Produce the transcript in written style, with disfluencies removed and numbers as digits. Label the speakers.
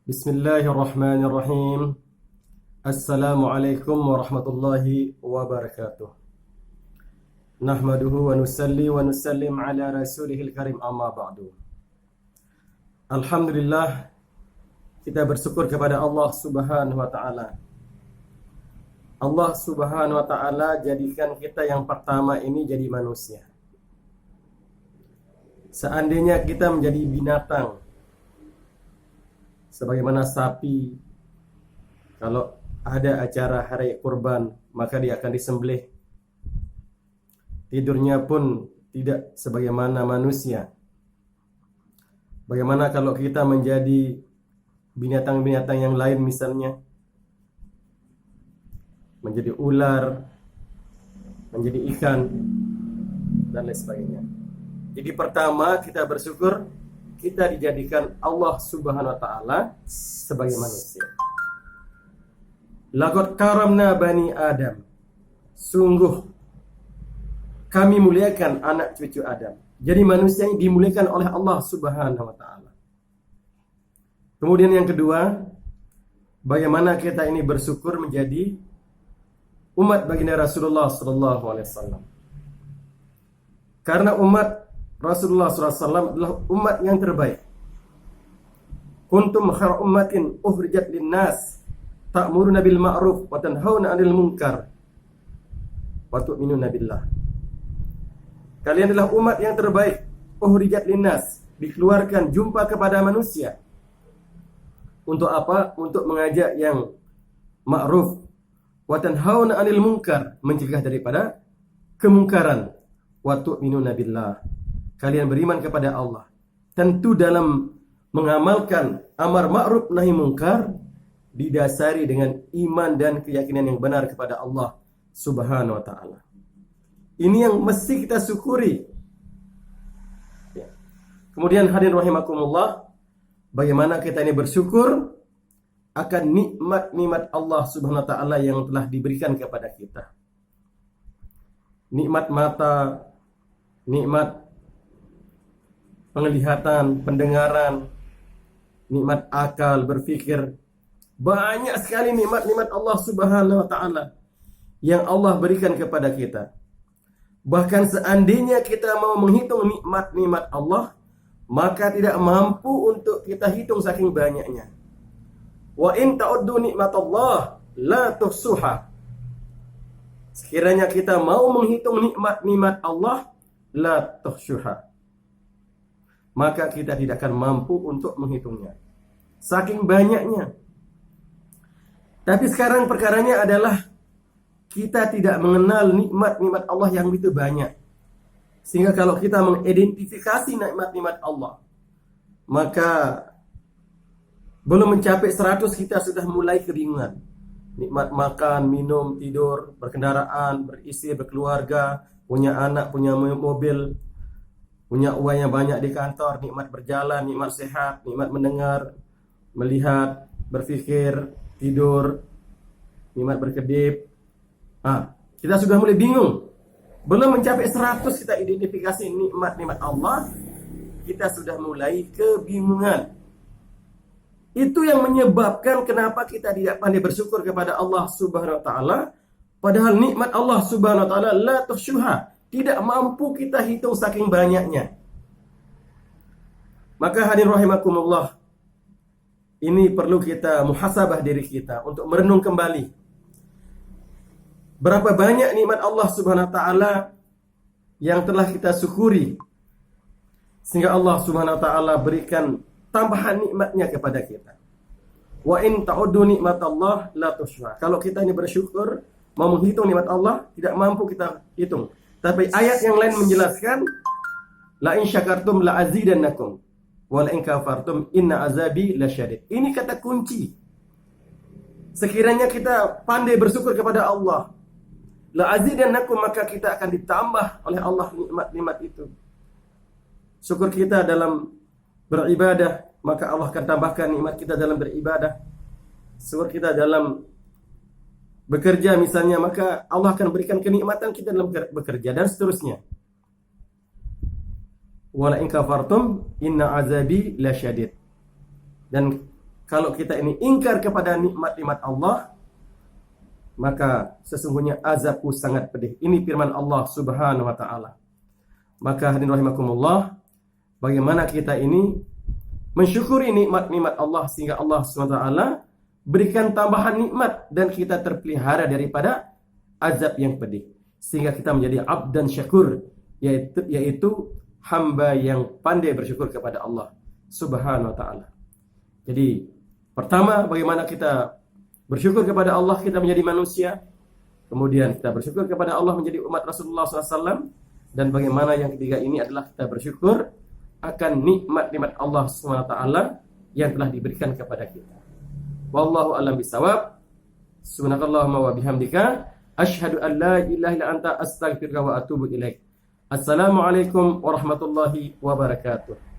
Speaker 1: Bismillahirrahmanirrahim. Assalamualaikum warahmatullahi wabarakatuh. Nahmaduhu wa nusalli wa nusallim ala rasulihil karim, amma ba'du. Alhamdulillah, kita bersyukur kepada Allah Subhanahu wa taala. Allah Subhanahu wa taala jadikan kita yang pertama ini jadi manusia. Seandainya kita menjadi binatang, sebagaimana sapi, kalau ada acara hari kurban maka dia akan disembelih. Tidurnya pun tidak sebagaimana manusia. Bagaimana kalau kita menjadi binatang-binatang yang lain, misalnya menjadi ular, menjadi ikan, dan lain sebagainya. Jadi pertama kita bersyukur kita dijadikan Allah Subhanahu wa taala sebagai manusia. Laqad karamna bani Adam. Sungguh kami muliakan anak cucu Adam. Jadi manusia yang dimuliakan oleh Allah Subhanahu wa taala. Kemudian yang kedua, bagaimana kita ini bersyukur menjadi umat baginda Rasulullah sallallahu alaihi wasallam. Karena umat Rasulullah SAW adalah umat yang terbaik. Kuntum khaira ummatin ukhrijat linnas ta'muruna bil ma'ruf wa tanhauna 'anil munkar wa tu'minuna billah. Kalian adalah umat yang terbaik, ukhrijat linnas, dikeluarkan jumpa kepada manusia. Untuk apa? Untuk mengajak yang ma'ruf, wa tanhauna 'anil munkar, mencegah daripada kemungkaran, wa tu'minuna billah. Kalian beriman kepada Allah. Tentu dalam mengamalkan amar ma'ruf nahi mungkar didasari dengan iman dan keyakinan yang benar kepada Allah Subhanahu wa taala. Ini yang mesti kita syukuri. Ya. Kemudian hadirin rahimakumullah, bagaimana kita ini bersyukur akan nikmat-nikmat Allah Subhanahu wa taala yang telah diberikan kepada kita. Nikmat mata, nikmat penglihatan, pendengaran, nikmat akal, berfikir. Banyak sekali nikmat-nikmat Allah Subhanahu wa taala yang Allah berikan kepada kita. Bahkan seandainya kita mau menghitung nikmat-nikmat Allah, maka tidak mampu untuk kita hitung saking banyaknya. Wa in ta'uddu nikmatallah la tuhsuha. Sekiranya kita mau menghitung nikmat-nikmat Allah, la tuhsuha, maka kita tidak akan mampu untuk menghitungnya, saking banyaknya. Tapi sekarang perkaranya adalah kita tidak mengenal nikmat-nikmat Allah yang begitu banyak. Sehingga kalau kita mengidentifikasi nikmat-nikmat Allah, maka belum mencapai 100 kita sudah mulai kebingungan. Nikmat makan, minum, tidur, berkendaraan, beristri, berkeluarga, punya anak, punya mobil, punya uang yang banyak di kantor, nikmat berjalan, nikmat sehat, nikmat mendengar, melihat, berfikir, tidur, nikmat berkedip. Kita sudah mulai bingung. Belum mencapai 100 kita identifikasi nikmat-nikmat Allah, kita sudah mulai kebingungan. Itu yang menyebabkan kenapa kita tidak pandai bersyukur kepada Allah Subhanahu wa taala, padahal nikmat Allah Subhanahu wa taala la tuhsyuha, tidak mampu kita hitung saking banyaknya. Maka hadirin rahimakumullah, ini perlu kita muhasabah diri kita untuk merenung kembali. Berapa banyak nikmat Allah Subhanahu wa taala yang telah kita syukuri, sehingga Allah Subhanahu wa taala berikan tambahan nikmatnya kepada kita. Wa in ta'uddu nikmatallah la tuhsyuha. Kalau kita ini bersyukur, mau menghitung nikmat Allah, tidak mampu kita hitung. Tapi ayat yang lain menjelaskan, la in syakartum la azidannakum wa la in kafartum inna azabi lasyadid. Ini kata kunci. Sekiranya kita pandai bersyukur kepada Allah, la azidannakum, maka kita akan ditambah oleh Allah nikmat-nikmat itu. Syukur kita dalam beribadah, maka Allah akan tambahkan nikmat kita dalam beribadah. Syukur kita dalam bekerja misalnya, maka Allah akan berikan kenikmatan kita dalam bekerja, dan seterusnya. Wala in kafartum inna azabi lasyadid. Dan kalau kita ini ingkar kepada nikmat-nikmat Allah, maka sesungguhnya azabku sangat pedih. Ini firman Allah Subhanahu wa taala. Maka hadirin rahimakumullah, bagaimana kita ini mensyukuri nikmat-nikmat Allah sehingga Allah Subhanahu wa taala berikan tambahan nikmat dan kita terpelihara daripada azab yang pedih, sehingga kita menjadi abdan syakur, yaitu hamba yang pandai bersyukur kepada Allah Subhanahu wa taala. Jadi pertama, bagaimana kita bersyukur kepada Allah, kita menjadi manusia. Kemudian kita bersyukur kepada Allah menjadi umat Rasulullah SAW. Dan bagaimana yang ketiga ini adalah kita bersyukur akan nikmat-nikmat Allah SWT yang telah diberikan kepada kita. Wallahu a'lam bishawab. Subhanakallahumma wa bihamdika asyhadu an la ilaha illa anta astaghfiruka wa atubu ilaik. Assalamualaikum warahmatullahi wabarakatuh.